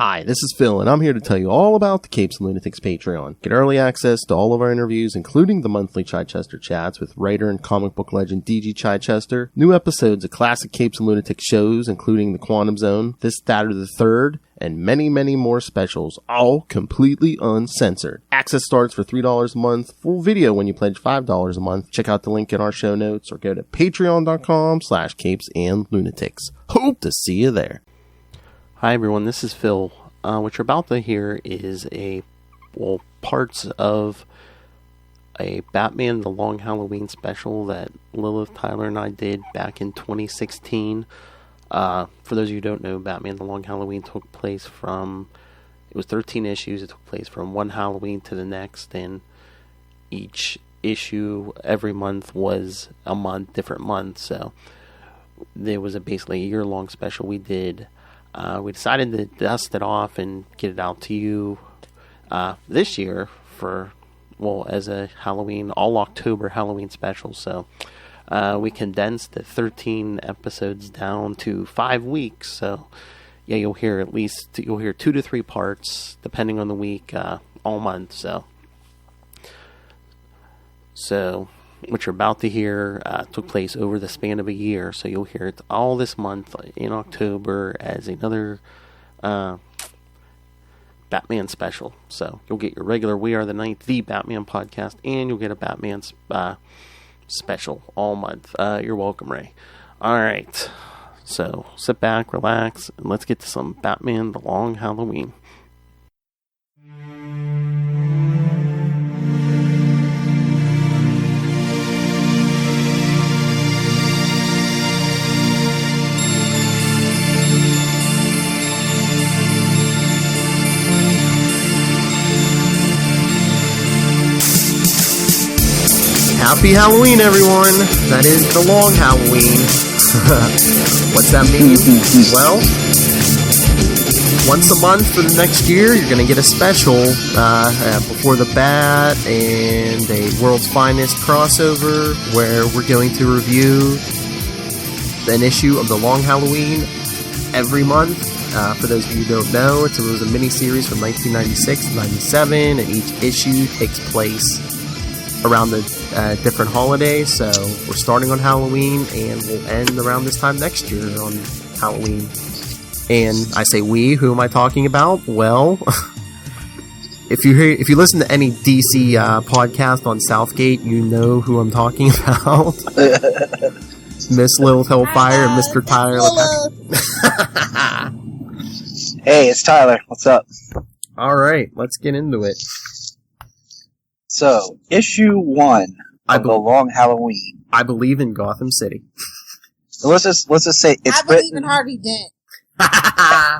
Hi, this is Phil, and I'm here to tell you all about the Capes and Lunatics Patreon. Get early access to all of our interviews, including the monthly Chichester chats with writer and comic book legend D.G. Chichester, new episodes of classic Capes and Lunatics shows, including The Quantum Zone, This, That, or the Third, and many, many more specials, all completely uncensored. Access starts for $3 a month, full video when you pledge $5 a month. Check out the link in our show notes, or go to patreon.com/CapesandLunatics. Hope to see you there. Hi everyone, this is Phil. What you're about to hear is parts of a Batman The Long Halloween special that Lilith, Tyler, and I did back in 2016. For those of you who don't know, Batman The Long Halloween took place it was 13 issues. It took place from one Halloween to the next, and each issue every month was a different month. So there was basically a year-long special we did. We decided to dust it off and get it out to you this year as a Halloween, all October Halloween special. So we condensed the 13 episodes down to 5 weeks. So yeah, you'll hear 2 to 3 parts depending on the week all month. So what you're about to hear took place over the span of a year, so you'll hear it all this month in October as another Batman special. So you'll get your regular We Are the Night, the Batman podcast, and you'll get a Batman special all month. You're welcome, Ray. Alright, so sit back, relax, and let's get to some Batman The Long Halloween. Happy Halloween, everyone! That is the long Halloween. What's that mean? Well, once a month for the next year, you're going to get a special Before the Bat and a World's Finest crossover where we're going to review an issue of the long Halloween every month. For those of you who don't know, it was a miniseries from 1996 to 97, and each issue takes place around the different holidays. So we're starting on Halloween and we'll end around this time next year on Halloween. And I say we, who am I talking about? Well, if you listen to any DC podcast on Southgate, you know who I'm talking about. Miss Lilith Hellfire and Mr. Tyler. Hey, it's Tyler. What's up? Alright, let's get into it. So, issue 1 of The Long Halloween. I believe in Gotham City. So let's just say it's I believe in Harvey Dent.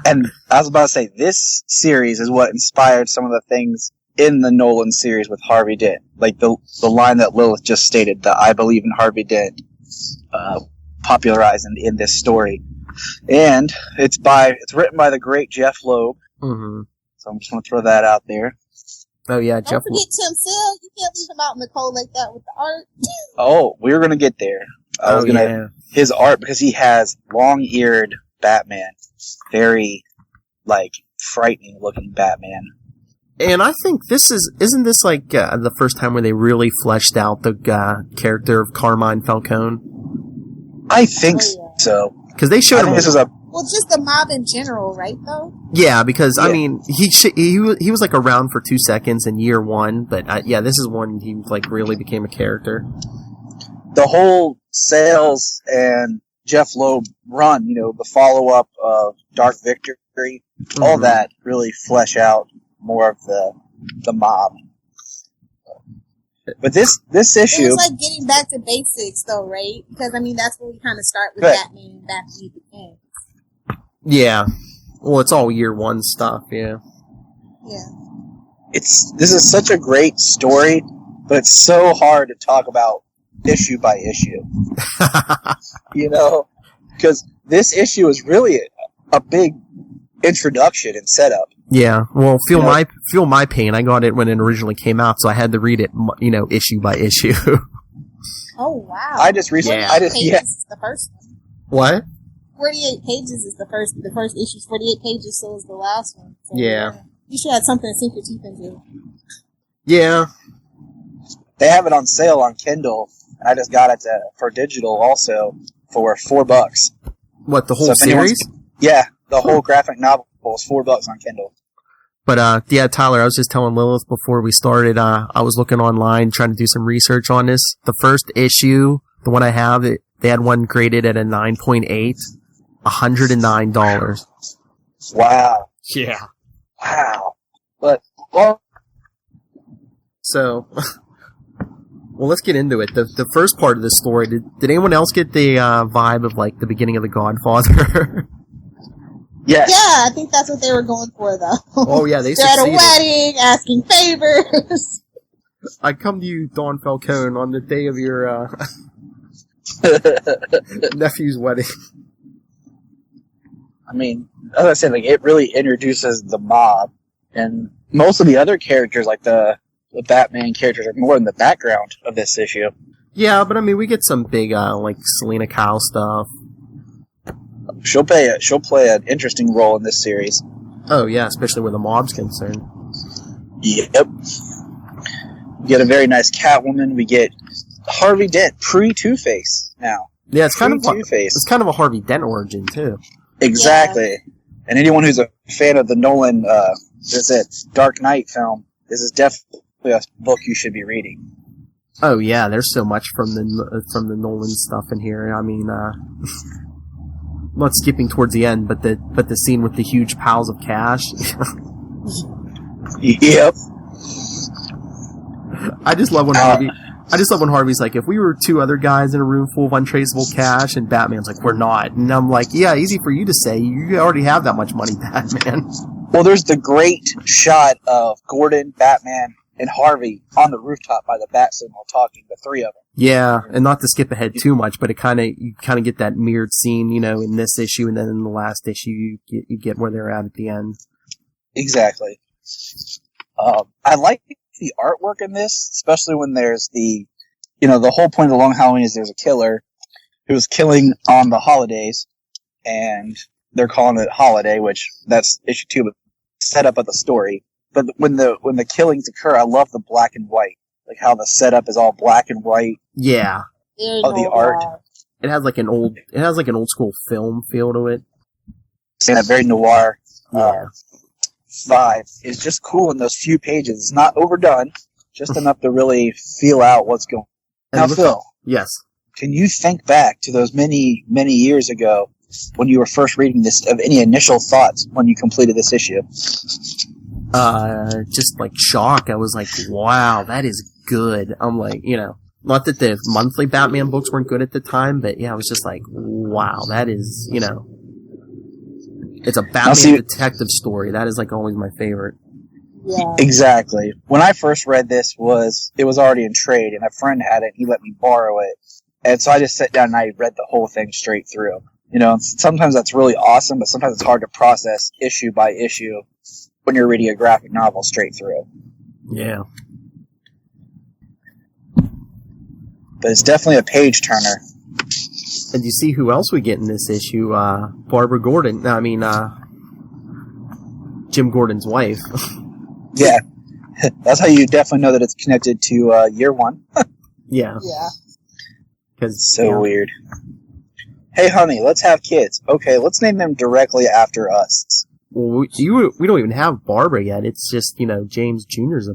And I was about to say, this series is what inspired some of the things in the Nolan series with Harvey Dent. Like the line that Lilith just stated, that I believe in Harvey Dent, popularized in this story. And it's written by the great Jeff Loeb. Mm-hmm. So I'm just going to throw that out there. Oh yeah, Don't forget Tim Sale. You can't leave him out in the cold like that with the art. Oh, we were gonna get there. His art, because he has long-eared Batman, very frightening looking Batman. And I think isn't this the first time where they really fleshed out the character of Carmine Falcone? I think so. Because they showed him. Well, just the mob in general, right, though? Yeah, because, I mean, he was, around for 2 seconds in year 1, but, this is when he, really became a character. The whole Sales and Jeff Loeb run, the follow-up of Dark Victory, all that really flesh out more of the mob. But this issue... It's like getting back to basics, though, right? Because, that's where we kind of start with Batman back to the beginning. Yeah. Well, it's all year 1 stuff, yeah. Yeah. This is such a great story, but it's so hard to talk about issue by issue. Because this issue is really a big introduction and setup. Yeah. Well, feel my pain. I got it when it originally came out, so I had to read it, issue by issue. Oh, wow. I just recently... The first one. What? 48 pages is the first issue's 48 pages, so is the last one. So, yeah. You should have something to sink your teeth into. Yeah. They have it on sale on Kindle, and I just got it for digital also for $4. What, the whole series? Yeah, the whole graphic novel is $4 on Kindle. But, yeah, Tyler, I was just telling Lilith before we started, I was looking online trying to do some research on this. The first issue, the one I have, they had one graded at a 9.8, $109. Wow. Yeah. Wow. But, well... So, well, let's get into it. The first part of the story, did anyone else get the vibe of, like, the beginning of The Godfather? Yes. Yeah, I think that's what they were going for, though. Oh, yeah, they They're succeeded. at a wedding, asking favors. I come to you, Don Falcone, on the day of your nephew's wedding. I mean, as I said, like, it really introduces the mob, and most of the other characters, like the Batman characters, are more in the background of this issue. Yeah, but I mean, we get some big, like, Selena Kyle stuff. She'll play an interesting role in this series. Oh, yeah, especially where the mob's concerned. Yep. We get a very nice Catwoman. We get Harvey Dent, pre-Two-Face now. Yeah, it's kind of Two-Face. It's kind of a Harvey Dent origin, too. Exactly. Yeah. And anyone who's a fan of the Nolan, Dark Knight film, this is definitely a book you should be reading. Oh, yeah, there's so much from the Nolan stuff in here. I mean, not skipping towards the end, but the scene with the huge piles of cash. Yep. I just love when Harvey's like, if we were two other guys in a room full of untraceable cash, and Batman's like, we're not. And I'm like, yeah, easy for you to say. You already have that much money, Batman. Well, there's the great shot of Gordon, Batman, and Harvey on the rooftop by the bat signal talking, the three of them. Yeah, and not to skip ahead too much, but you kind of get that mirrored scene, in this issue, and then in the last issue, you get where they're at the end. Exactly. I like the artwork in this, especially when there's the whole point of the Long Halloween is there's a killer who's killing on the holidays, and they're calling it Holiday, which that's issue 2, but setup of the story. But when the killings occur, I love the black and white, like how the setup is all black and white. Yeah. The art. It has like an old school film feel to it. And that very noir vibe is just cool in those few pages. It's not overdone, just enough to really feel out what's going on. Now, Phil. Yes. Can you think back to those many, many years ago when you were first reading this, of any initial thoughts when you completed this issue? Just like shock. I was like, wow, that is good. I'm like, not that the monthly Batman books weren't good at the time, but yeah, I was just like, wow, that is, it's a Batman detective story. That is like always my favorite. Yeah. Exactly. When I first read this, it was already in trade, and a friend had it, and he let me borrow it. And so I just sat down and I read the whole thing straight through. Sometimes that's really awesome, but sometimes it's hard to process issue by issue when you're reading a graphic novel straight through. Yeah. But it's definitely a page turner. And you see who else we get in this issue? Barbara Gordon. Jim Gordon's wife. Yeah. That's how you definitely know that it's connected to year 1. Yeah. Yeah. So weird. Hey, honey, let's have kids. Okay, let's name them directly after us. Well, we don't even have Barbara yet. It's just, James Jr.'s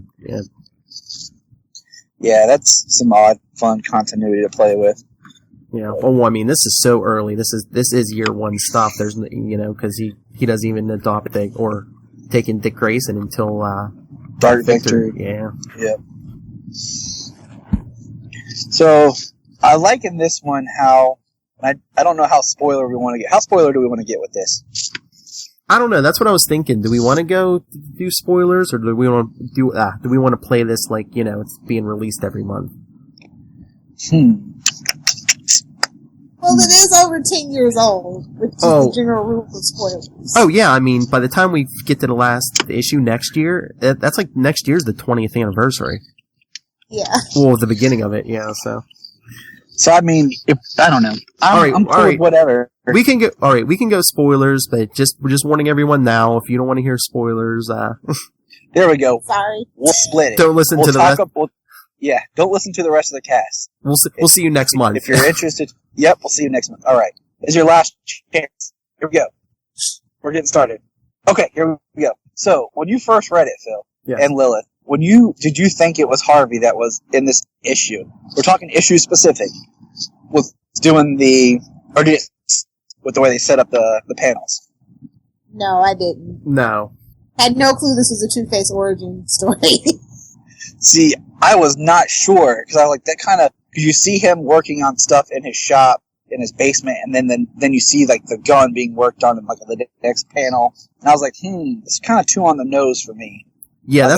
Yeah, that's some odd, fun continuity to play with. Yeah. Oh, I mean, this is so early. This is year 1 stuff. There's, because he doesn't even adopt or take in Dick Grayson until Dark Victor. Yeah. Yep. So I like in this one how I don't know how spoiler we want to get. How spoiler do we want to get with this? I don't know. That's what I was thinking. Do we want to go do spoilers, or do we want to play this like it's being released every month? Well, it is over 10 years old, which is the general rule of spoilers. Oh, yeah, I mean, by the time we get to the last issue next year, that's like next year's the 20th anniversary. Yeah. Well, the beginning of it, yeah, so. So I mean, I don't know. I'm cool with whatever. We can go. All right, we can go spoilers, but we're just warning everyone now. If you don't want to hear spoilers, there we go. Sorry, we'll split it. Don't listen to the rest. Don't listen to the rest of the cast. We'll see you next month. If you're interested, yep, we'll see you next month. All right, this is your last chance. Here we go. We're getting started. Okay, here we go. So when you first read it, Phil and Lilith, did you think it was Harvey that was in this issue? We're talking issue specific. Was doing with the way they set up the panels? No, I didn't. No. Had no clue this was a Two-Face origin story. See, I was not sure, because I was like, that kind of, because you see him working on stuff in his shop, in his basement, and then you see, like, the gun being worked on in, like, the next panel, and I was like, it's kind of too on the nose for me. Yeah, that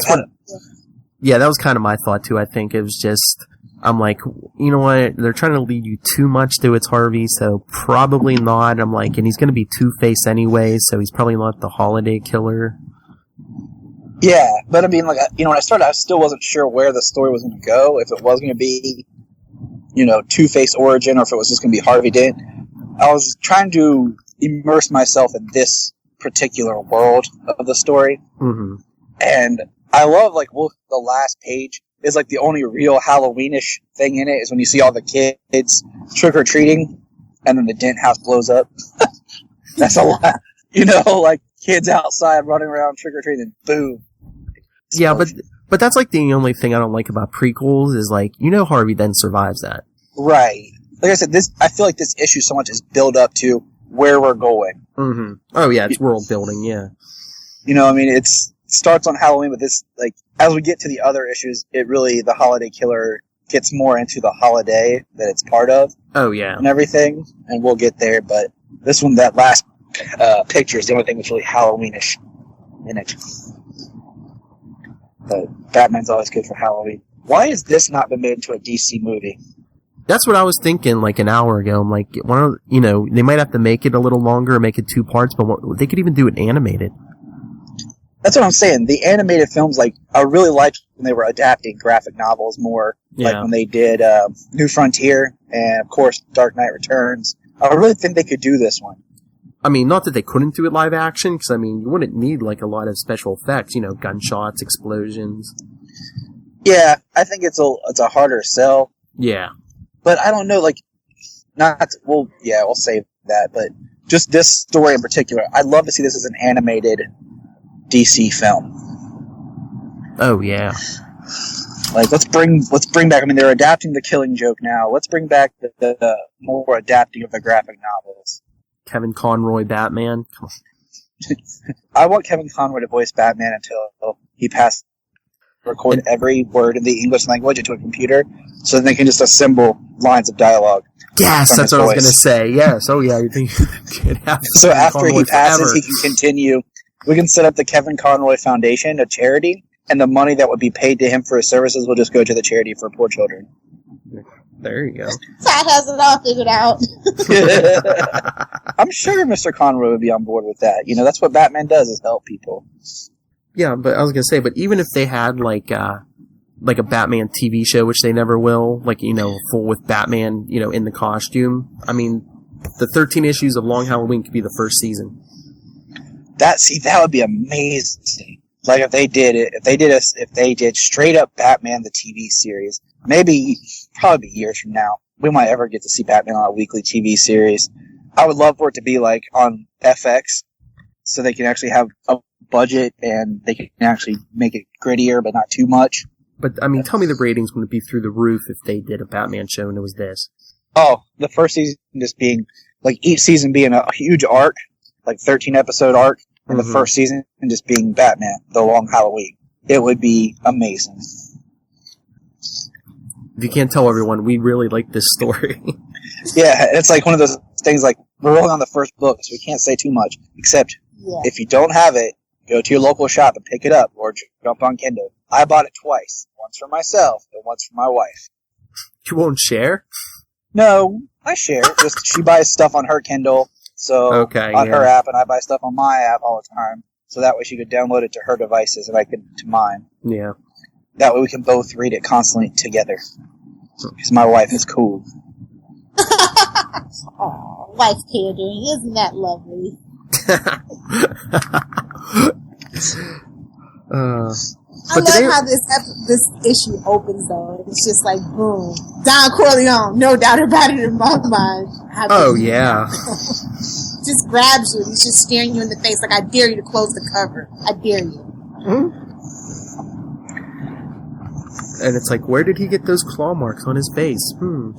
was kind of my thought, too. I think it was just, I'm like, you know what, they're trying to lead you too much to it's Harvey, so probably not. I'm like, and he's going to be Two-Face anyway, so he's probably not the holiday killer. Yeah, but I mean, like, when I started, I still wasn't sure where the story was going to go, if it was going to be, Two-Face origin, or if it was just going to be Harvey Dent. I was trying to immerse myself in this particular world of the story. Mm-hmm. And I love, like, the last page is, like, the only real Halloweenish thing in it is when you see all the kids trick-or-treating, and then the Dent house blows up. That's a lot. Like, kids outside running around trick-or-treating, and boom. Yeah, but that's, like, the only thing I don't like about prequels is, like, Harvey then survives that. Right. Like I said, I feel like this issue so much is build up to where we're going. Mm-hmm. Oh, yeah, it's world building, yeah. It starts on Halloween, but this, like, as we get to the other issues, the holiday killer gets more into the holiday that it's part of. Oh, yeah. And everything, and we'll get there, but this one, that last picture is the only thing that's really Halloweenish in it. But Batman's always good for Halloween. Why has this not been made into a DC movie? That's what I was thinking, like, an hour ago. I'm like, they might have to make it a little longer, make it 2 parts, but they could even do it animated. That's what I'm saying. The animated films, like, I really liked when they were adapting graphic novels more, like when they did New Frontier and, of course, Dark Knight Returns. I really think they could do this one. I mean, not that they couldn't do it live action, because, I mean, you wouldn't need, like, a lot of special effects, gunshots, explosions. Yeah, I think it's a harder sell. Yeah. But I don't know, like, we'll save that, but just this story in particular, I'd love to see this as an animated DC film. Oh, yeah. Like, let's bring back, I mean, they're adapting The Killing Joke now. Let's bring back the more adapting of the graphic novels. Kevin Conroy Batman. I want Kevin Conroy to voice Batman until he passes record every word in the English language into a computer, so then they can just assemble lines of dialogue. Yes, that's what I was going to say. Yes. Oh, yeah. You think so after he passes, he can continue. We can set up the Kevin Conroy Foundation, a charity, and the money that would be paid to him for his services will just go to the charity for poor children. There you go. Pat has it all figured out. I'm sure Mr. Conroy would be on board with that. That's what Batman does, is help people. Yeah, but I was going to say, but even if they had, like a Batman TV show, which they never will, like, full with Batman, in the costume, I mean, the 13 issues of Long Halloween could be the first season. That would be amazing. Like, if they did straight up Batman the TV series, probably years from now, we might ever get to see Batman on a weekly TV series. I would love for it to be, like, on FX, so they can actually have a budget and they can actually make it grittier, but not too much. But, I mean, tell me the ratings wouldn't be through the roof if they did a Batman show and it was this. Oh, the first season just being, like, each season being a huge arc, like 13-episode arc, and the first season just being Batman, the Long Halloween. It would be amazing. If you can't tell everyone, we really like this story. Yeah, it's like one of those things, like, we're rolling on the first book, so we can't say too much, except if you don't have it, go to your local shop and pick it up, or jump on Kindle. I bought it twice. Once for myself, and once for my wife. You won't share? No, I share. Just she buys stuff on her Kindle, so on her app, and I buy stuff on my app all the time. So that way she could download it to her devices, and I could to mine. Yeah. That way we can both read it constantly together. Because my wife is cool. Oh, wife pandering, isn't that lovely? I love how this issue opens though. It's just like boom, Don Corleone, no doubt about it in my mind. Oh yeah. Just grabs you. He's just staring you in the face like, I dare you to close the cover. I dare you. Mm-hmm. And it's like, where did he get those claw marks on his face? And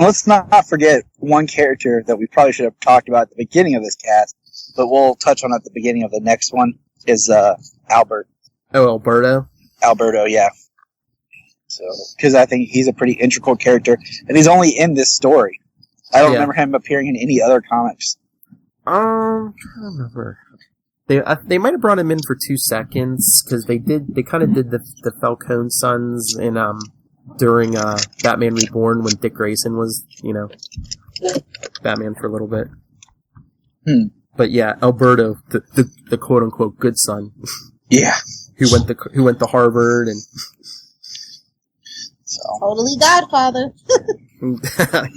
let's not forget one character that we probably should have talked about at the beginning of this cast, but we'll touch on at the beginning of the next one, is Albert. Oh, Alberto? Alberto, yeah. So, because I think he's a pretty integral character, and he's only in this story. I don't remember him appearing in any other comics. I don't remember. They might have brought him in for 2 seconds, because they kind of did the Falcone Sons in, during, Batman Reborn, when Dick Grayson was, Batman for a little bit. But yeah, Alberto, the quote-unquote good son. Yeah. who went to Harvard and... So. Totally Godfather.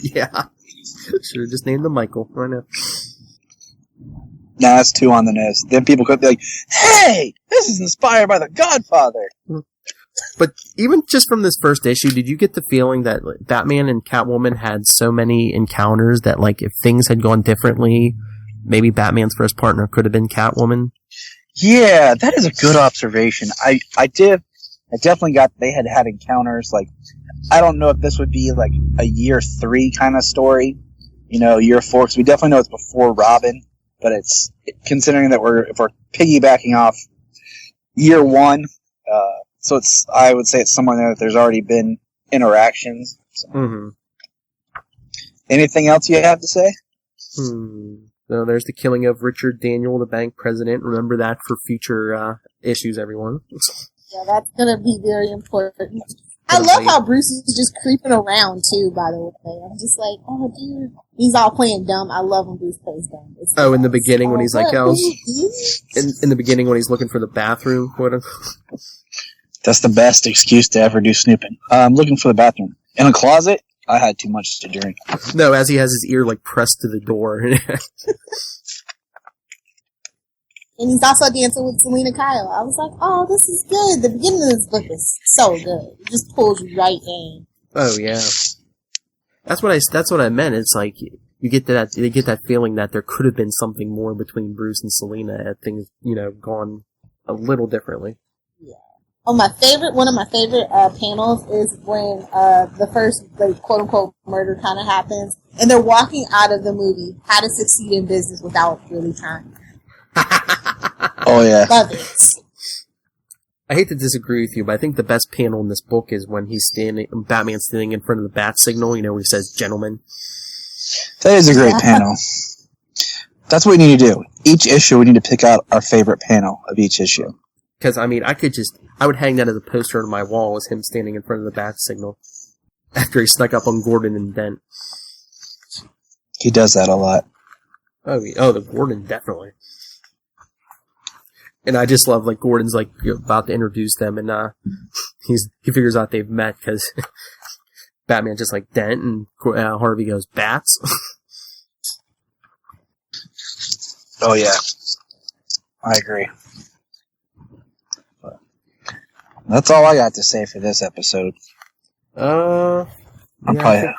Yeah. Should have just named him Michael. Right now. Nah, that's too on the nose. Then people could be like, hey, this is inspired by The Godfather. But even just from this first issue, did you get the feeling that Batman and Catwoman had so many encounters that, like, if things had gone differently, maybe Batman's first partner could have been Catwoman? Yeah, that is a good observation. I definitely got they had encounters. Like, I don't know if this would be like a year 3 kind of story, year 4, because we definitely know it's before Robin, but it's considering that if we're piggybacking off year 1, so I would say it's somewhere there that there's already been interactions. So. Mm-hmm. Anything else you have to say? So there's the killing of Richard Daniel, the bank president. Remember that for future issues, everyone. Yeah, that's gonna be very important. I love how Bruce is just creeping around too, by the way. I'm just like, oh dude. He's all playing dumb. I love when Bruce plays dumb. In the beginning when he's like, in the beginning when he's looking for the bathroom. That's the best excuse to ever do snooping. I'm looking for the bathroom. In a closet? I had too much to drink. No, as he has his ear like pressed to the door. And he's also dancing with Selena Kyle. I was like, oh, this is good. The beginning of this book is so good. It just pulls you right in. Oh yeah. That's what I meant. It's like you get that feeling that there could have been something more between Bruce and Selena had things, gone a little differently. Yeah. One of my favorite panels is when the first, like, quote-unquote murder kind of happens, and they're walking out of the movie, How to Succeed in Business Without Really Trying. Oh, yeah. Love it. I hate to disagree with you, but I think the best panel in this book is when Batman's standing in front of the bat signal, where he says, gentlemen. That is a great panel. That's what we need to do. Each issue, we need to pick out our favorite panel of each issue. Because, I would hang that as a poster on my wall as him standing in front of the bat signal after he snuck up on Gordon and Dent. He does that a lot. Oh, the Gordon, definitely. And I just love, like, Gordon's, like, about to introduce them, and he figures out they've met, because Batman just, like, Dent, and Harvey goes, bats? Oh, yeah. I agree. That's all I got to say for this episode. I'm probably... I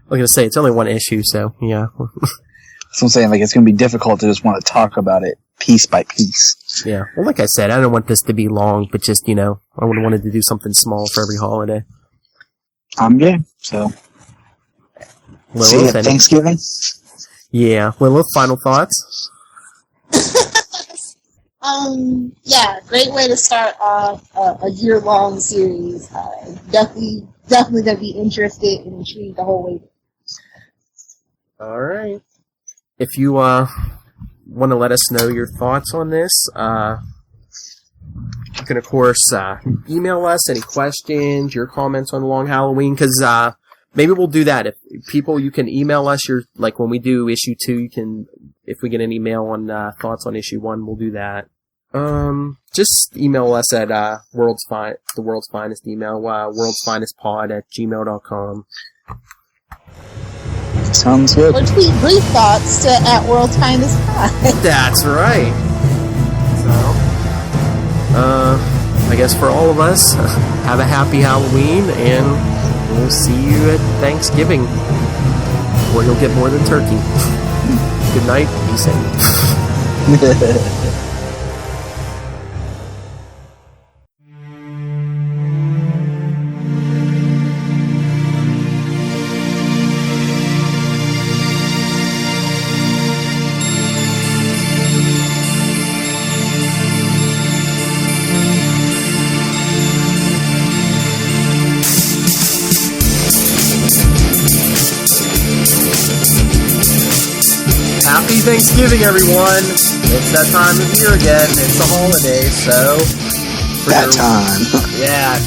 was going to say, it's only one issue, so, yeah. That's what I'm saying, like, it's going to be difficult to just want to talk about it piece by piece. Yeah. Well, like I said, I don't want this to be long, but just, I would have wanted to do something small for every holiday. I'm game, so... See you at Thanksgiving? Yeah. Lilith, final thoughts? Yeah, great way to start off a year-long series. Definitely gonna be interested and intrigued the whole way. All right. If you want to let us know your thoughts on this, you can of course email us any questions, your comments on Long Halloween, because maybe we'll do that. If people, you can email us your, like when we do issue 2, if we get an email on thoughts on issue 1, we'll do that. Just email us at the world's finest email, worldsfinestpod@gmail.com. Sounds good. Or tweet brief thoughts to @WorldFinestPod. That's right. So, I guess for all of us, have a happy Halloween, and we'll see you at Thanksgiving, where you'll get more than turkey. Good night. Be safe. Happy Thanksgiving, everyone! It's that time of year again. It's the holiday, so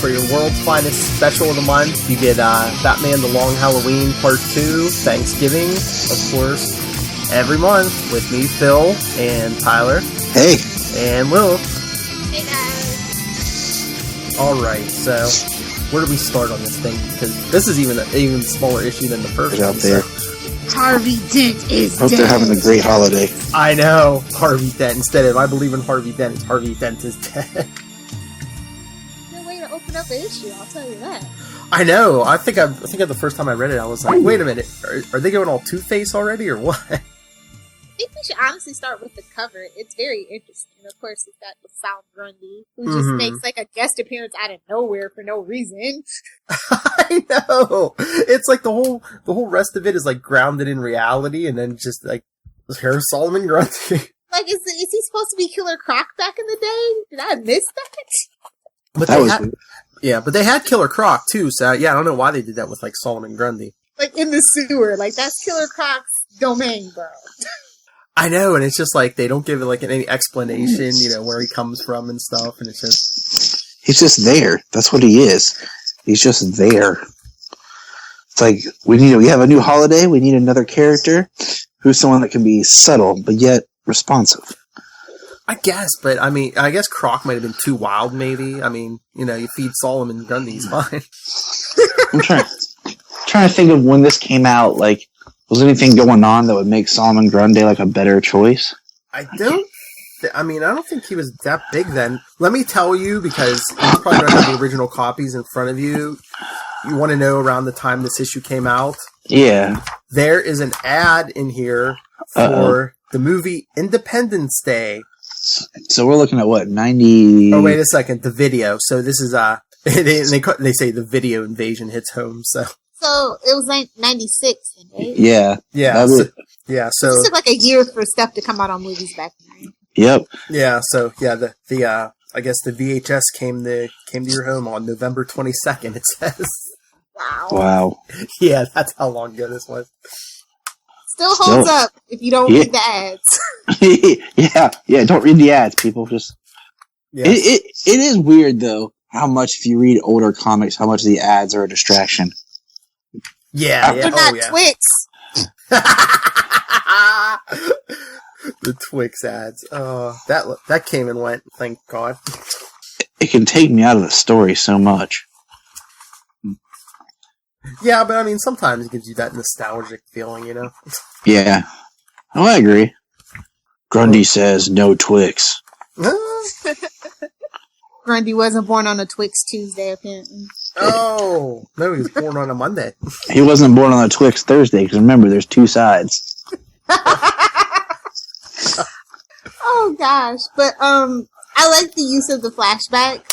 for your World's Finest special of the month, you get Batman: The Long Halloween Part 2, Thanksgiving, of course, every month with me, Phil, and Tyler. Hey. And Lil. Hey guys. All right, so where do we start on this thing? Because this is even an even smaller issue than the first one. Out there. Harvey Dent is Hope dead. they're having a great holiday. I know, Harvey Dent. Instead of I believe in Harvey Dent, it's Harvey Dent is dead. No way to open up an issue, I'll tell you that. I know. I think the first time I read it, I was like, wait a minute, are they going all Two-Face already, or what? I think we should honestly start with the cover. It's very interesting. Of course, it's got the Sal Grundy, who just makes like a guest appearance out of nowhere for no reason. I know. It's like the whole rest of it is like grounded in reality, and then just like here's Solomon Grundy. Like, is he supposed to be Killer Croc back in the day? Did I miss that? But that was weird. Yeah, but they had Killer Croc too. So yeah, I don't know why they did that with like Solomon Grundy. Like in the sewer, like that's Killer Croc's domain, bro. I know, and it's just like they don't give it like any explanation, where he comes from and stuff, and it's just he's just there. That's what he is. He's just there. It's like we have a new holiday. We need another character who's someone that can be subtle but yet responsive. I guess, but I mean, I guess Croc might have been too wild. Maybe. I mean, you feed Solomon Grundy, he's fine. I'm trying to think of when this came out. Like, was anything going on that would make Solomon Grundy like a better choice? I don't think he was that big then. Let me tell you, because you probably don't have the original copies in front of you. You want to know around the time this issue came out? Yeah. There is an ad in here for the movie Independence Day. So we're looking at what, 90? Oh, wait a second. The video. So this is they say the video invasion hits home. So it was like 96, right? Yeah. Yeah. So it took like a year for stuff to come out on movies back then. Yep. Yeah. So yeah, the I guess the VHS came to your home on November 22nd. It says. Wow. Yeah, that's how long ago this was. Still holds up if you don't read the ads. Yeah. Don't read the ads, people. Just it is weird though how much if you read older comics, how much the ads are a distraction. Yeah, They're not Twix. The Twix ads. Oh, that came and went. Thank God. It can take me out of the story so much. Yeah, but I mean, sometimes it gives you that nostalgic feeling, Yeah. Oh, I agree. Grundy says no Twix. Grundy wasn't born on a Twix Tuesday, apparently. Oh, no, he was born on a Monday. He wasn't born on a Twix Thursday, because remember, there's two sides. Oh, gosh. But, I like the use of the flashback,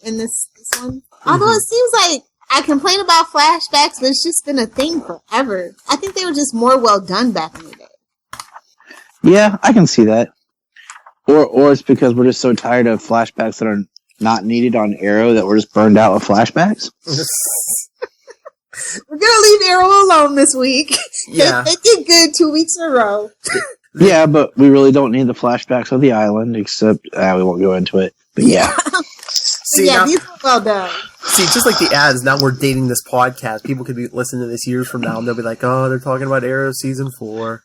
in this one. Although it seems like I complain about flashbacks, but it's just been a thing forever. I think they were just more well done back in the day. Yeah, I can see that. Or it's because we're just so tired of flashbacks that are not needed on Arrow that we're just burned out with flashbacks. We're gonna leave Arrow alone this week. Yeah. They did good 2 weeks in a row. Yeah, but we really don't need the flashbacks of the island, except we won't go into it. But yeah. See, yeah, now, these were well done. See, just like the ads, now we're dating this podcast. People could be listening to this years from now, and they'll be like, "Oh, they're talking about Arrow season 4."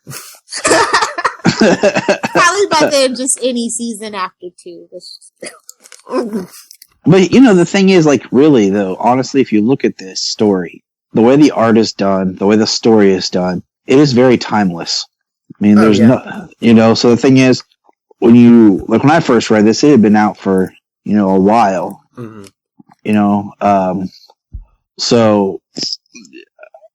Probably by then, just any season after 2. But, the thing is, like, really, though, honestly, if you look at this story, the way the art is done, the way the story is done, it is very timeless. I mean, there's no, so the thing is, when I first read this, it had been out for, a while, so,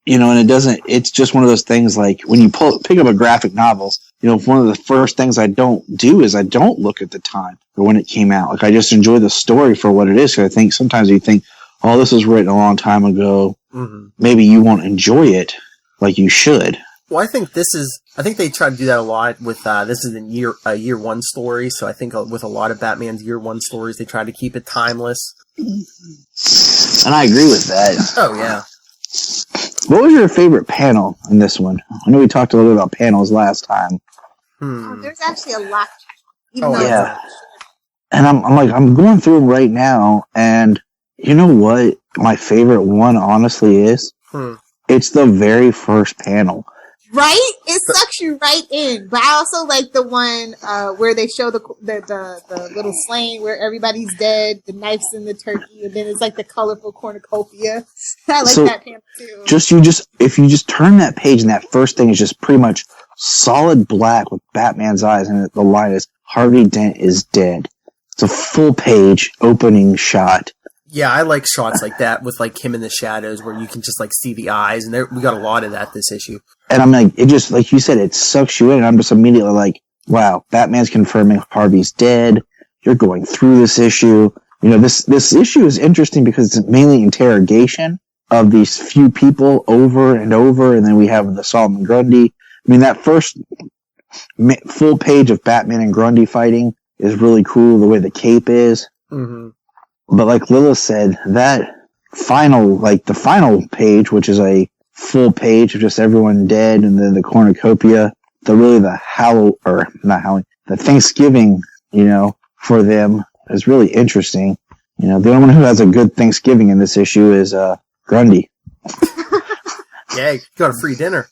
and it's just one of those things like when you pick up a graphic novel, one of the first things I don't do is I don't look at the time or when it came out. Like, I just enjoy the story for what it is. Cause I think sometimes you think, oh, this was written a long time ago. Maybe you won't enjoy it like you should. Well, I think they try to do that a lot with, this is a year one story. So I think with a lot of Batman's year one stories, they try to keep it timeless. And I agree with that. Oh, yeah. What was your favorite panel in this one? I know we talked a little bit about panels last time. Oh, there's actually a lot. Yeah. And I'm going through them right now, and you know what my favorite one honestly is? It's the very first panel. Right? It sucks you right in. But I also like the one where they show the little slaying where everybody's dead, the knife's in the turkey, and then it's like the colorful cornucopia. I like that panel too. If you just turn that page and that first thing is just pretty much solid black with Batman's eyes, and the line is Harvey Dent is dead. It's a full page opening shot. Yeah, I like shots like that with like him in the shadows where you can just like see the eyes, and we got a lot of that this issue. And I'm like, it just, like you said, it sucks you in, and I'm just immediately like, wow, Batman's confirming Harvey's dead. You're going through this issue. This issue is interesting because it's mainly interrogation of these few people over and over, and then we have the Solomon Grundy. I mean, that first full page of Batman and Grundy fighting is really cool, the way the cape is. But like Lilith said, that the final page, which is a full page of just everyone dead, and then the cornucopia, the Thanksgiving, for them is really interesting. The only one who has a good Thanksgiving in this issue is Grundy. Yeah, you got a free dinner.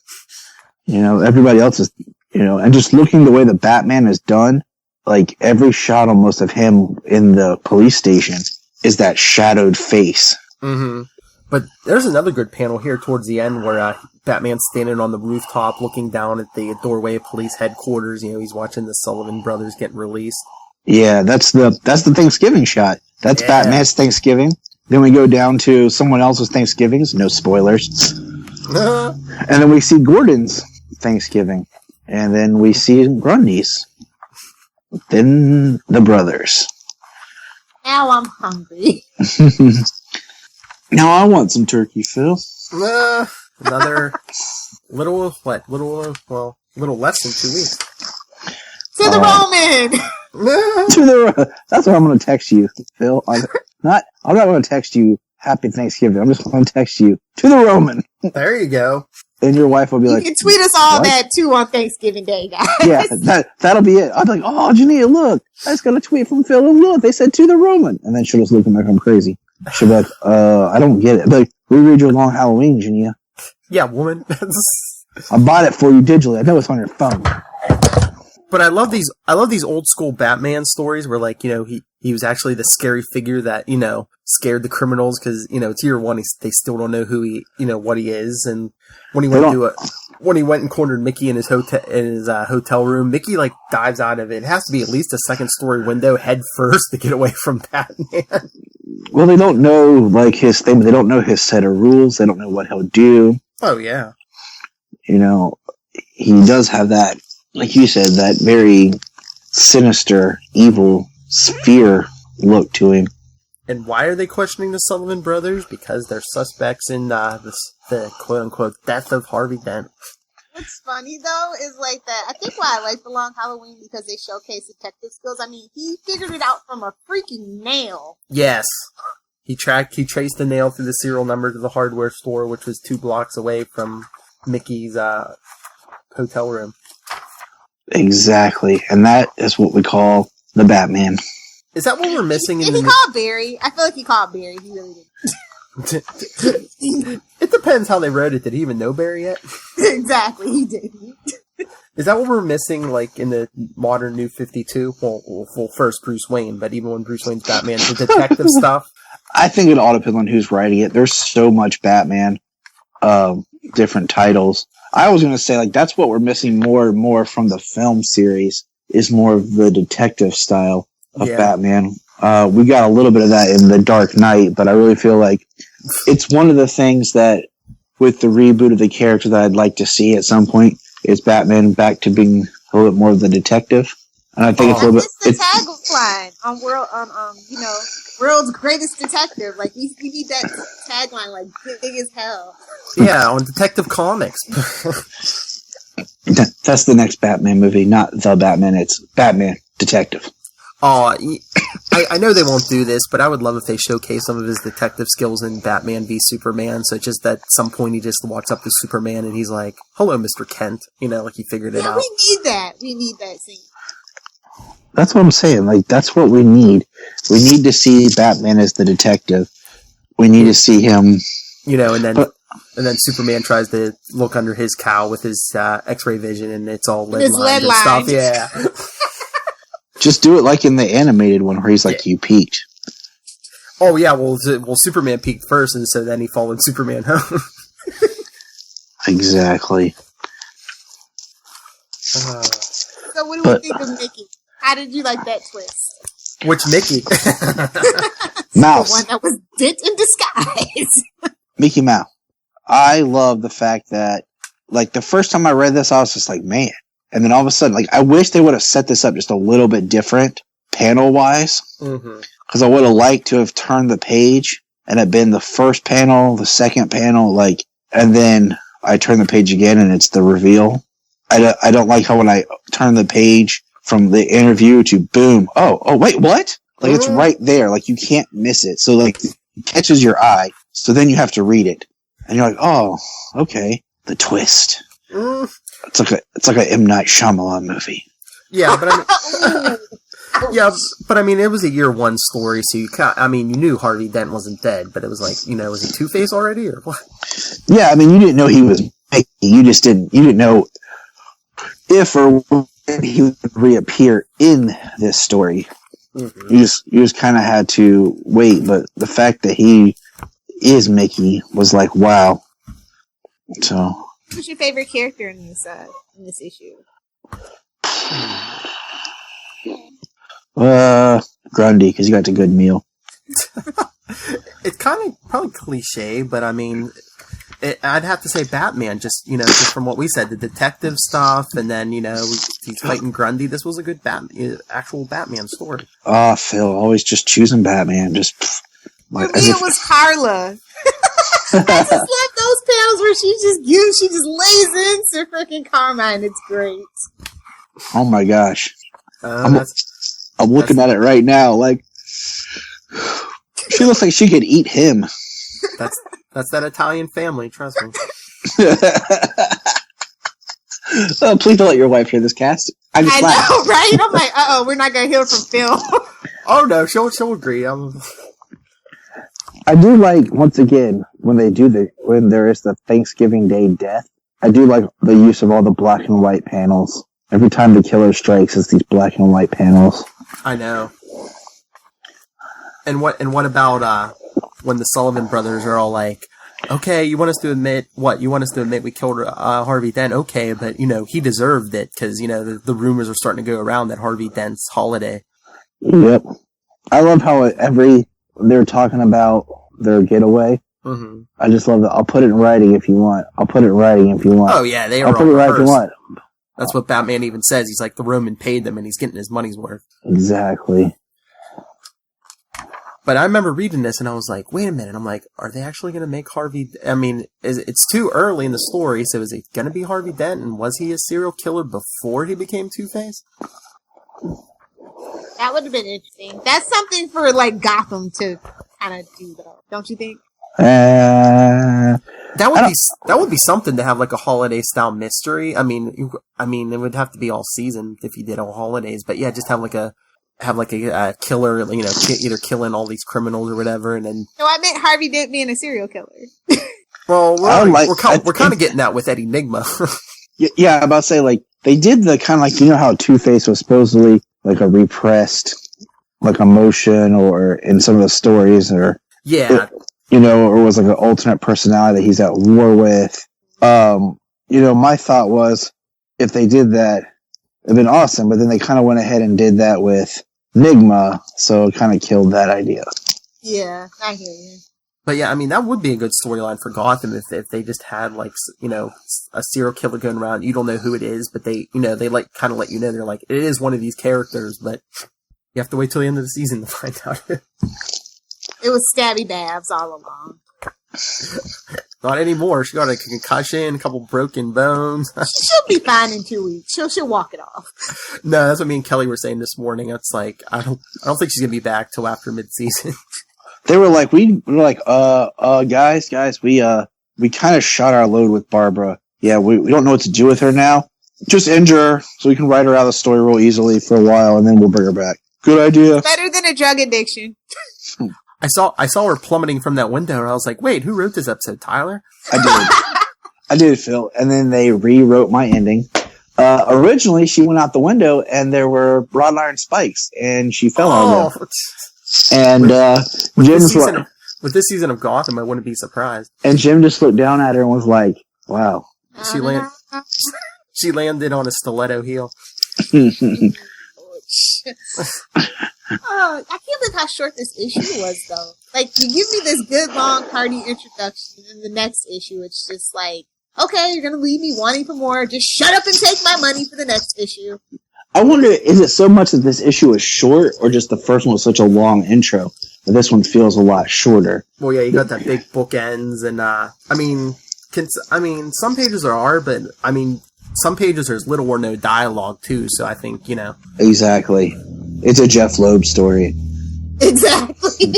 Everybody else is, and just looking the way the Batman is done, like every shot almost of him in the police station is that shadowed face. But there's another good panel here towards the end where Batman's standing on the rooftop looking down at the doorway of police headquarters. He's watching the Sullivan brothers get released. Yeah, that's the Thanksgiving shot. That's Batman's Thanksgiving. Then we go down to someone else's Thanksgivings. No spoilers. And then we see Gordon's Thanksgiving. And then we see Grundy's. Then the brothers. Now I'm hungry. Now I want some turkey, Phil. Another little less than 2 weeks. To the Roman! That's what I'm going to text you, Phil. I'm not going to text you Happy Thanksgiving. I'm just going to text you to the Roman. There you go. And your wife will be like, you can tweet us all that too on Thanksgiving Day, guys. Yeah, that'll be it. I'll be like, oh, Jania, look, I just got a tweet from Phil, and look, they said to the Roman. And then she'll just look at me like I'm crazy. She'll be like, I don't get it. Like, reread your Long Halloween, Jania. Yeah, woman. I bought it for you digitally. I know it's on your phone. But I love these old school Batman stories where, like, he was actually the scary figure that, scared the criminals because, it's year one, they still don't know who what he is. And when he went and cornered Mickey in his hotel room, Mickey, like, dives out of it. It has to be at least a second story window head first to get away from Batman. Well, they don't know, like, his thing, but they don't know his set of rules. They don't know what he'll do. Oh, yeah. He does have that, like you said, that very sinister, evil sphere look to him. And why are they questioning the Sullivan brothers? Because they're suspects in the quote-unquote death of Harvey Dent. What's funny, though, is like that. I think why I like the Long Halloween because they showcase detective skills. I mean, he figured it out from a freaking nail. Yes. He traced the nail through the serial number to the hardware store, which was 2 blocks away from Mickey's hotel room. Exactly. And that is what we call the Batman. Is that what we're missing? Did he call Barry? I feel like he called Barry. He really didn't. It depends how they wrote it. Did he even know Barry yet? Exactly, he did. Is that what we're missing, like, in the modern New 52? Well, first Bruce Wayne, but even when Bruce Wayne's Batman, the detective stuff? I think it all depends on who's writing it. There's so much Batman, different titles. I was going to say, like, that's what we're missing more and more from the film series is more of the detective style of Batman. We got a little bit of that in The Dark Knight, but I really feel like it's one of the things that with the reboot of the character that I'd like to see at some point is Batman back to being a little bit more of the detective. And I think it's a little bit. It's the tagline on World's Greatest Detective. Like we need that tagline, like big as hell. Yeah, on Detective Comics. That's the next Batman movie, not The Batman. It's Batman Detective. Oh, I know they won't do this, but I would love if they showcase some of his detective skills in Batman v Superman. So just that at some point he just walks up to Superman and he's like, "Hello, Mr. Kent." You know, like he figured it out. We need that. We need that scene. That's what I'm saying. Like, that's what we need. We need to see Batman as the detective. We need to see him. You know, and then Superman tries to look under his cowl with his X-ray vision, and it's all lead lines and stuff. Yeah. Just do it like in the animated one where he's like, "You peaked." Oh yeah, well, Superman peaked first, and so then he followed Superman home. Exactly. So what do we think of Mickey? How did you like that twist? Which Mickey? Mouse. The one that was Dent in disguise. Mickey Mouse. I love the fact that, like, the first time I read this, I was just like, man. And then all of a sudden, like, I wish they would have set this up just a little bit different, panel-wise. Because I would have liked to have turned the page and it been the first panel, the second panel, like, and then I turn the page again and it's the reveal. I don't like how when I turn the page from the interview to boom, oh, wait, what? Like, it's right there. Like, you can't miss it. So, like, it catches your eye. So then you have to read it. And you're like, oh, okay. The twist. It's like a M. Night Shyamalan movie. Yeah, but I mean, it was a year one story, so you knew Harvey Dent wasn't dead, but it was like, you know, was he Two-Face already, or what? Yeah, I mean, you didn't know he was Mickey. You didn't know if or when he would reappear in this story. Mm-hmm. You just kind of had to wait, but the fact that he is Mickey was like, wow. So, who's your favorite character in this issue? Grundy, because he got a good meal. It's kind of probably cliche, but I mean, I'd have to say Batman, just from what we said, the detective stuff, and then, he's fighting Grundy. This was a good actual Batman story. Oh, Phil, always just choosing Batman. Just For me, it was Carla. I just love those panels where she just lays into freaking Carmine. It's great. Oh my gosh. I'm looking at it right now. Like, she looks like she could eat him. That's that Italian family, trust me. Oh, please don't let your wife hear this cast. I know, right? I'm like, we're not gonna hear from Phil. Oh no, she'll agree. I do like, once again, when there is the Thanksgiving Day death, I do like the use of all the black and white panels. Every time the killer strikes, it's these black and white panels. I know. And what about when the Sullivan brothers are all like, okay, you want us to admit what? You want us to admit we killed Harvey Dent? Okay, but he deserved it because the rumors are starting to go around that Harvey Dent's holiday. Yep, I love how they're talking about their getaway. Mm-hmm. I just love that. I'll put it in writing if you want. Oh yeah, I'll put it right if you want. That's what Batman even says. He's like, the Roman paid them and he's getting his money's worth. Exactly. But I remember reading this and I was like, wait a minute. I'm like, are they actually going to make Harvey... I mean, it's too early in the story, so is it going to be Harvey Dent? And was he a serial killer before he became Two-Face? That would have been interesting. That's something for, like, Gotham to kind of do, though. Don't you think? That would be something to have, like, a holiday-style mystery. I mean, it would have to be all season if you did all holidays. But, yeah, just have a killer, either killing all these criminals or whatever, and then... No, I meant Harvey Dent being a serial killer. Well, we're kind of getting that with Eddie Enigma. Yeah, I'm about to say, like, they did the kind of like, how Two-Face was supposedly like a repressed, like, emotion, or in some of the stories, or... Yeah. Or was like an alternate personality that he's at war with. my thought was, if they did that, it'd been awesome, but then they kind of went ahead and did that with Nigma, so it kind of killed that idea. Yeah, I hear you. But yeah, I mean, that would be a good storyline for Gotham if they just had, like, a serial killer going around. You don't know who it is, but they like, kind of let you know. They're like, it is one of these characters, but you have to wait till the end of the season to find out. It was Stabby Babs all along. Not anymore. She got a concussion, a couple broken bones. She'll be fine in 2 weeks. She'll walk it off. No, that's what me and Kelly were saying this morning. It's like, I don't think she's gonna be back till after mid-season. They were like, guys, we kind of shot our load with Barbara. Yeah, we don't know what to do with her now. Just injure her so we can write her out of the story real easily for a while, and then we'll bring her back. Good idea. Better than a drug addiction. I saw her plummeting from that window, and I was like, wait, who wrote this episode, Tyler? I did, Phil. And then they rewrote my ending. Originally, she went out the window, and there were wrought iron spikes, and she fell on them. And with this season of Gotham, I wouldn't be surprised. And Jim just looked down at her and was like, wow. She landed on a stiletto heel. I can't believe how short this issue was, though. Like, you give me this good, long, hearty introduction, and the next issue, it's just like, okay, you're gonna leave me wanting for more, just shut up and take my money for the next issue. I wonder, is it so much that this issue is short, or just the first one was such a long intro, that this one feels a lot shorter? Well, yeah, you got that big bookends, and, some pages are, but, some pages there's little or no dialogue, too, so I think, Exactly. It's a Jeff Loeb story. Exactly.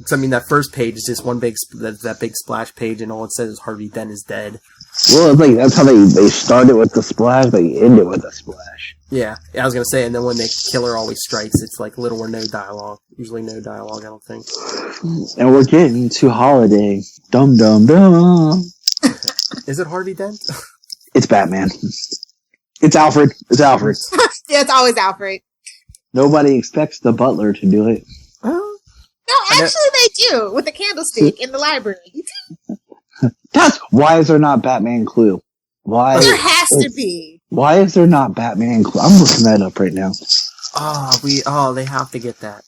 So, that first page is just one that big splash page, and all it says is Harvey Dent is dead. Well, it's like, that's how they started with the splash, they end it with a splash. Yeah, I was gonna say, and then when the killer always strikes, it's like little or no dialogue. Usually no dialogue, I don't think. And we're getting to holiday. Dum dum dum. Is it Harvey Dent? It's Batman. It's Alfred. Yeah, it's always Alfred. Nobody expects the butler to do it. No, actually they do, with the candlestick in the library. Why is there not Batman Clue? Why? There has to be. Why is there not Batman Clue? I'm looking that up right now. They have to get that.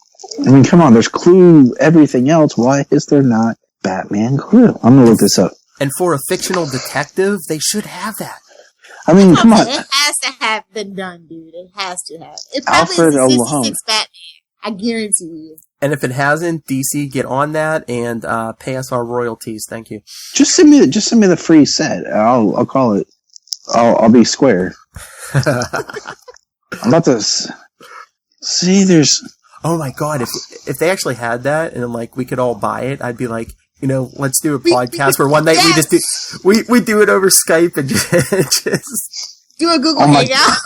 I mean, come on, there's Clue, everything else. Why is there not Batman Clue? I'm gonna look this up. And for a fictional detective, they should have that. I mean, come on. It has to have been done, dude. It has to have. It Alfred probably is alone. Batman. I guarantee you. And if it hasn't, DC, get on that and pay us our royalties. Thank you. Just send me the free set. I'll call it. I'll be square. I'm about to see. There's. Oh my god! If they actually had that and we could all buy it, I'd be like, let's do a podcast where one night we just we do it over Skype and just do a Google Hangout.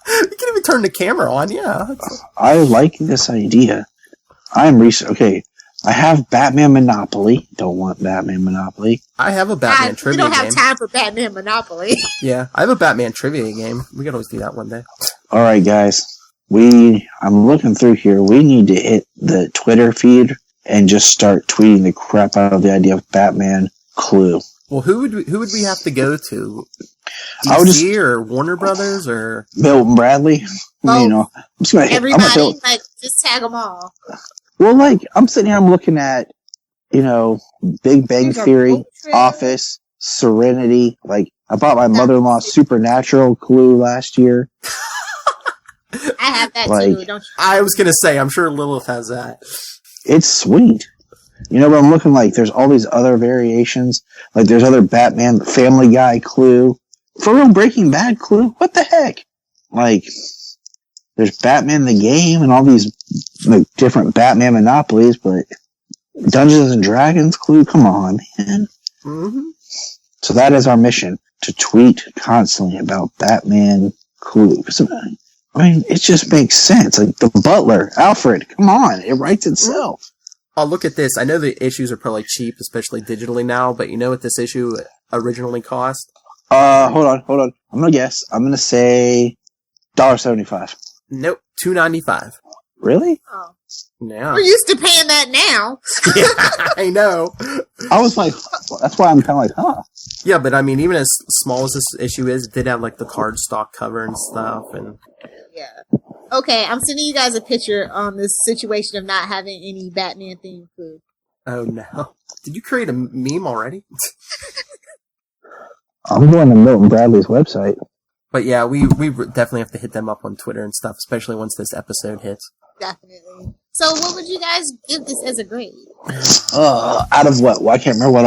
You can even turn the camera on. Yeah, I like this idea. Okay. I have Batman Monopoly. Don't want Batman Monopoly. I have a Batman trivia game. We don't have time for Batman Monopoly. Yeah, I have a Batman trivia game. We could always do that one day. All right, guys. I'm looking through here. We need to hit the Twitter feed and just start tweeting the crap out of the idea of Batman Clue. Well, who would we have to go to? DC or Warner Brothers or Milton Bradley? Oh, I'm just gonna everybody, just tag them all. Well, I'm sitting here, I'm looking at, Big Bang Theory, Office, Serenity. I bought my mother-in-law Supernatural Clue last year. I have that too, don't you? I was gonna say, I'm sure Lilith has that. It's sweet. But I'm looking there's all these other variations. There's other Batman, Family Guy Clue. For real, Breaking Bad Clue? What the heck? There's Batman the Game and all these different Batman monopolies, but Dungeons and Dragons Clue? Come on, man. Mm-hmm. So that is our mission, to tweet constantly about Batman Clue. It just makes sense. The Butler, Alfred, come on. It writes itself. Oh, look at this. I know the issues are probably cheap, especially digitally now, but you know what this issue originally cost? Hold on. I'm gonna guess. I'm gonna say $1.75. Nope, $2.95. Really? Oh. Yeah. We're used to paying that now. Yeah, I know. I was that's why I'm kind of huh. Yeah, but I mean, even as small as this issue is, it did have like the cardstock cover and stuff, and Yeah. Okay, I'm sending you guys a picture on this situation of not having any Batman themed food. oh no, did you create a meme already? I'm going to Milton Bradley's website. But yeah, we definitely have to hit them up on Twitter and stuff, especially once this episode hits. Definitely. So, what would you guys give this as a grade? Out of what? Well, I can't remember what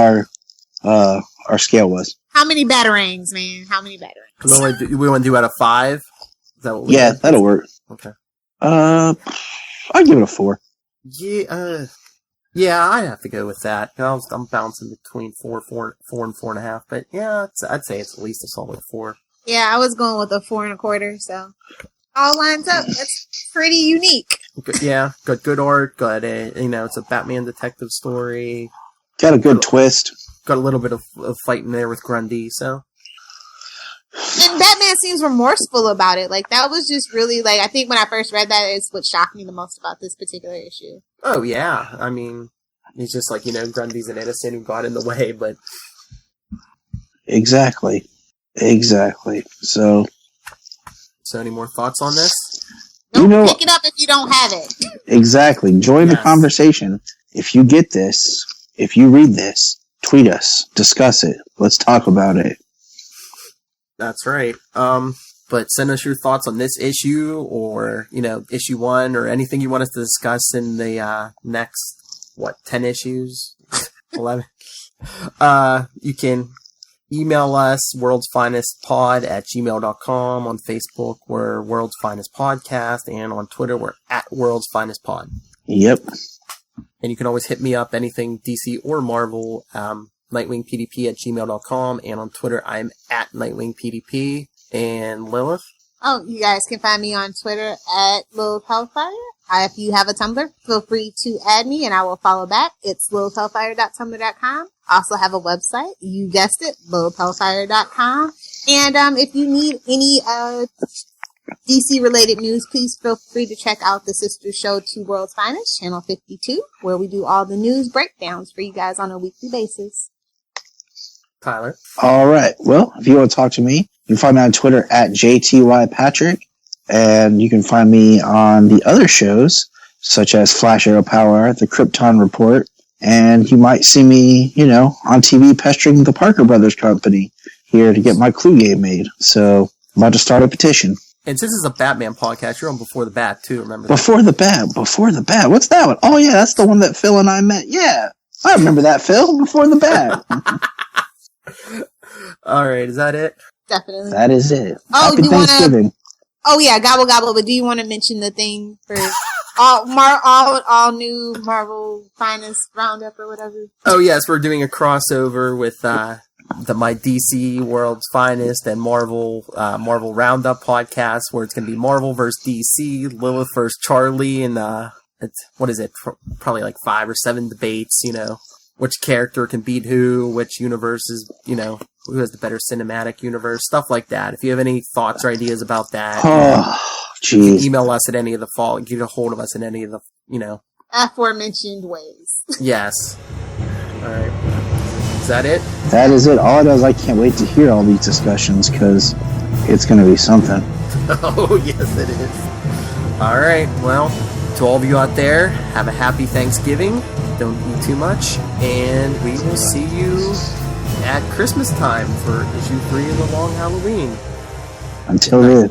our scale was. How many batarangs, man? How many batarangs? We want to do out of 5? Is that what we Yeah, did? that'll work. Okay. I'd give it a 4. Yeah, I'd have to go with that. I'm bouncing between 4 and 4.5, but yeah, I'd say it's at least a solid 4. Yeah, I was going with a 4 1/4, so all lines up. That's pretty unique. Yeah, got good art, got it's a Batman detective story. Got a good twist. Got a little bit of fight in there with Grundy, so. And Batman seems remorseful about it. Like, that was just really, like, I think when I first read that, it's what shocked me the most about this particular issue. Oh, yeah. I mean, he's just like, Grundy's an innocent who got in the way, but. Exactly. So, any more thoughts on this? Don't pick it up if you don't have it. Exactly. Join the conversation. If you get this, if you read this, tweet us, discuss it. Let's talk about it. That's right. But send us your thoughts on this issue or, issue 1 or anything you want us to discuss in the next, 10 issues? 11? You can email us, worldsfinestpod@gmail.com. On Facebook, we're World's Finest Podcast. And on Twitter, we're @worldsfinestpod. Yep. And you can always hit me up, anything DC or Marvel, nightwingpdp@gmail.com. And on Twitter, I'm @nightwingpdp. And Lilith? Oh, you guys can find me on Twitter @LilithHellfire. If you have a Tumblr, feel free to add me and I will follow back. It's lilithhellfire.tumblr.com. I also have a website. You guessed it, lilithhellfire.com. And if you need any DC-related news, please feel free to check out the sister show Two Worlds Finest, Channel 52, where we do all the news breakdowns for you guys on a weekly basis. Tyler? All right. Well, if you want to talk to me, you can find me on Twitter @JTYPatrick. And you can find me on the other shows, such as Flash Arrow Power, The Krypton Report, and you might see me, on TV pestering the Parker Brothers Company here to get my Clue game made. So, I'm about to start a petition. And since it's a Batman podcast, you're on Before the Bat, too, remember that? Before the Bat. What's that one? Oh, yeah, that's the one that Phil and I met. Yeah, I remember that, Phil, Before the Bat. All right, is that it? Definitely. That is it. Oh, Happy Thanksgiving. Oh yeah, gobble gobble. But do you want to mention the thing for all new Marvel Finest Roundup or whatever? Oh yes, we're doing a crossover with my DC World's Finest and Marvel Roundup podcast, where it's going to be Marvel versus DC, Lilith versus Charlie, and it's probably like 5 or 7 debates. Which character can beat who, which universe is who has the better cinematic universe, stuff like that. If you have any thoughts or ideas about that, you can email us at any of the get a hold of us in any of the, aforementioned ways. Yes. All right. Is that it? That is it. All I know is I can't wait to hear all these discussions because it's going to be something. Oh, yes, it is. All right. Well, to all of you out there, have a happy Thanksgiving. Don't eat too much. And we will see you at Christmas time for issue 3 of the Long Halloween. Until then.